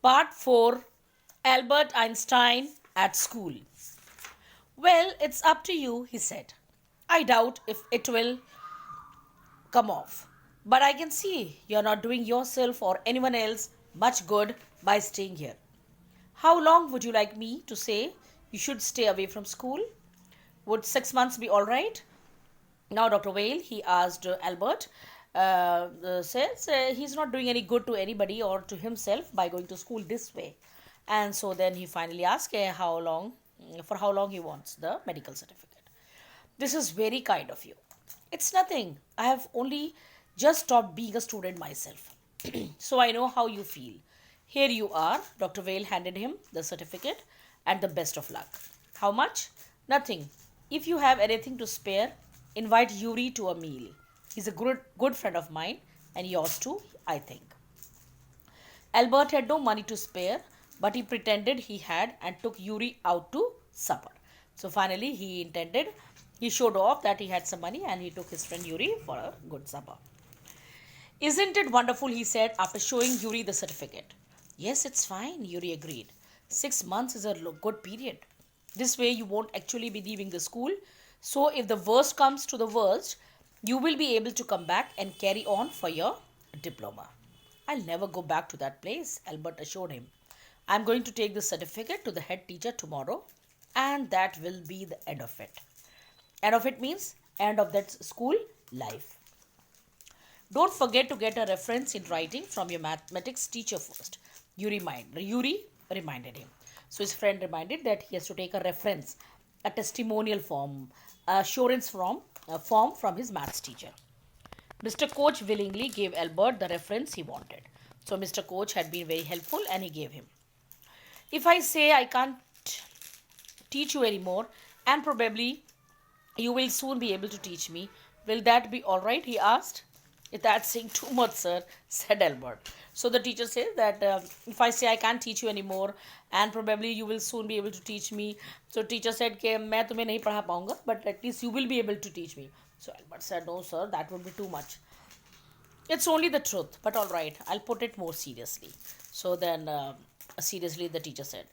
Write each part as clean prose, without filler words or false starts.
Part 4, Albert Einstein at school. Well, it's up to you, he said. I doubt if it will come off. But I can see you're not doing yourself or anyone else much good by staying here. How long would you like me to say you should stay away from school? Would 6 months be all right? Now, Dr. Whale, he asked Albert, says he's not doing any good to anybody or to himself by going to school this way. And so then he finally asked for how long he wants the medical certificate. This is very kind of you. It's nothing. I have only just stopped being a student myself. So I know how you feel. Here you are. Dr. Vale handed him the certificate and the best of luck. How much? Nothing. If you have anything to spare, invite Yuri to a meal. He's a good friend of mine and yours too, I think. Albert had no money to spare, but he pretended he had and took Yuri out to supper. So finally, he showed off that he had some money and he took his friend Yuri for a good supper. Isn't it wonderful? He said after showing Yuri the certificate. Yes, it's fine, Yuri agreed. 6 months is a good period. This way, you won't actually be leaving the school. So, if the worst comes to the worst, you will be able to come back and carry on for your diploma. I'll never go back to that place, Albert assured him. I'm going to take the certificate to the head teacher tomorrow, and that will be the end of it. End of it means end of that school life. Don't forget to get a reference in writing from your mathematics teacher first. Yuri reminded him. So his friend reminded that he has to take a reference, a testimonial form, form from his maths teacher. Mr. Coach willingly gave Albert the reference he wanted. So Mr. Coach had been very helpful and he gave him. If I say I can't teach you anymore and probably you will soon be able to teach me, will that be all right? He asked. That's saying too much, sir, said Albert. So the teacher says that if I say I can't teach you anymore and probably you will soon be able to teach me. So teacher said कि मैं तुम्हें नहीं पढ़ा पाऊंगा, but at least you will be able to teach me. So Albert said, no, sir, that would be too much. It's only the truth, but all right, I'll put it more seriously. So then, seriously, the teacher said.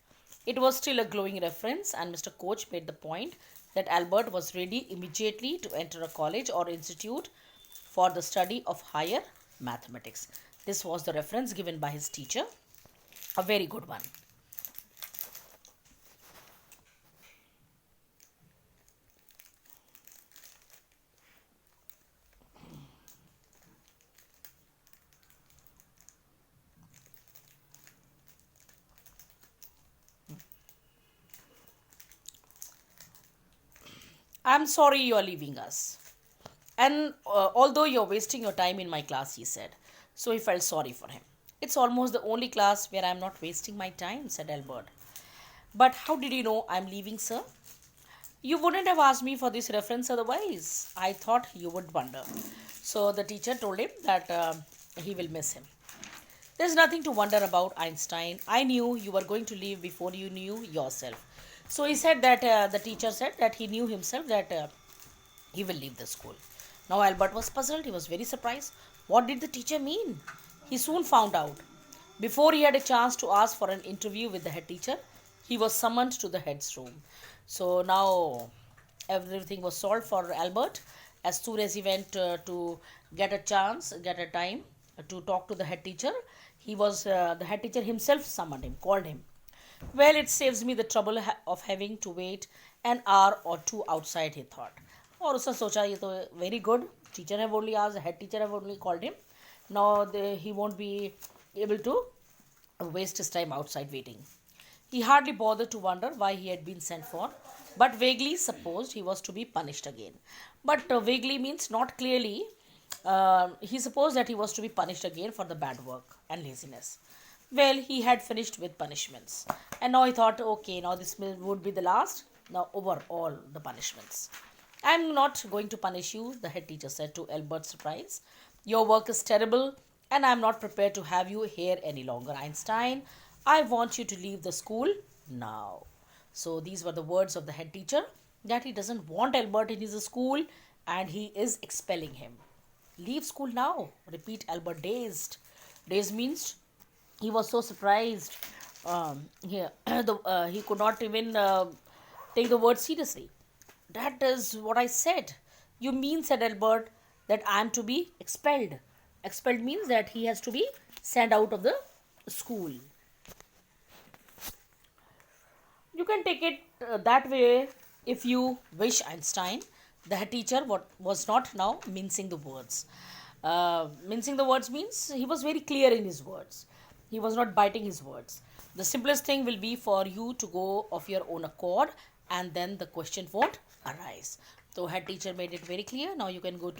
It was still a glowing reference, and Mr. Coach made the point that Albert was ready immediately to enter a college or institute for the study of higher mathematics. This was the reference given by his teacher, a very good one. I'm sorry you are leaving us. And although you're wasting your time in my class, he said. So he felt sorry for him. It's almost the only class where I'm not wasting my time, said Albert. But how did you know I'm leaving, sir? You wouldn't have asked me for this reference otherwise. I thought you would wonder. So the teacher told him that he will miss him. There's nothing to wonder about, Einstein. I knew you were going to leave before you knew yourself. So he said that the teacher said that he knew himself that he will leave the school. Now Albert was puzzled. He was very surprised. What did the teacher mean? He soon found out. Before he had a chance to ask for an interview with the head teacher, he was summoned to the head's room. So now everything was solved for Albert. As soon as he went to get a time to talk to the head teacher, the head teacher himself summoned him, called him. Well, it saves me the trouble of having to wait an hour or two outside, he thought. और उसने सोचा ये तो very good. Teacher have only asked, head teacher have only called him. Now he won't be able to waste his time outside waiting. He hardly bothered to wonder why he had been sent for, but vaguely supposed he was to be punished again. But vaguely means not clearly. He supposed that he was to be punished again for the bad work and laziness. Well, he had finished with punishments. And now he thought, okay, now this would be the last. Now over all the punishments. I'm not going to punish you, the head teacher said to Albert's surprise. Your work is terrible and I'm not prepared to have you here any longer, Einstein. I want you to leave the school now. So these were the words of the head teacher, that he doesn't want Albert in his school and he is expelling him. Leave school now, repeat Albert dazed. Dazed means He was so surprised. He could not even take the word seriously. That is what I said. You mean, said Albert, that I am to be expelled. Expelled means that he has to be sent out of the school. You can take it that way if you wish, Einstein. The head teacher was not now mincing the words. Mincing the words means he was very clear in his words. He was not biting his words. The simplest thing will be for you to go of your own accord, and then the question won't arise. So head teacher made it very clear. Now you can go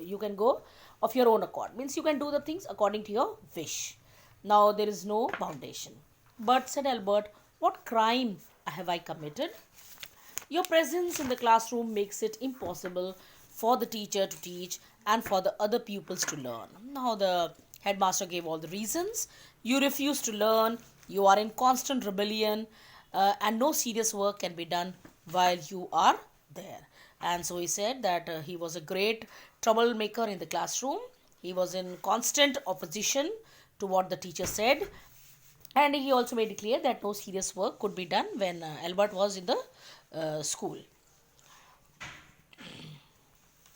you can go of your own accord. Means you can do the things according to your wish. Now there is no foundation. But, said Albert, what crime have I committed? Your presence in the classroom makes it impossible for the teacher to teach and for the other pupils to learn. Now, the headmaster gave all the reasons. You refuse to learn, you are in constant rebellion, and no serious work can be done while you are there. And so he said that he was a great troublemaker in the classroom. He was in constant opposition to what the teacher said, and he also made it clear that no serious work could be done when Albert was in the school.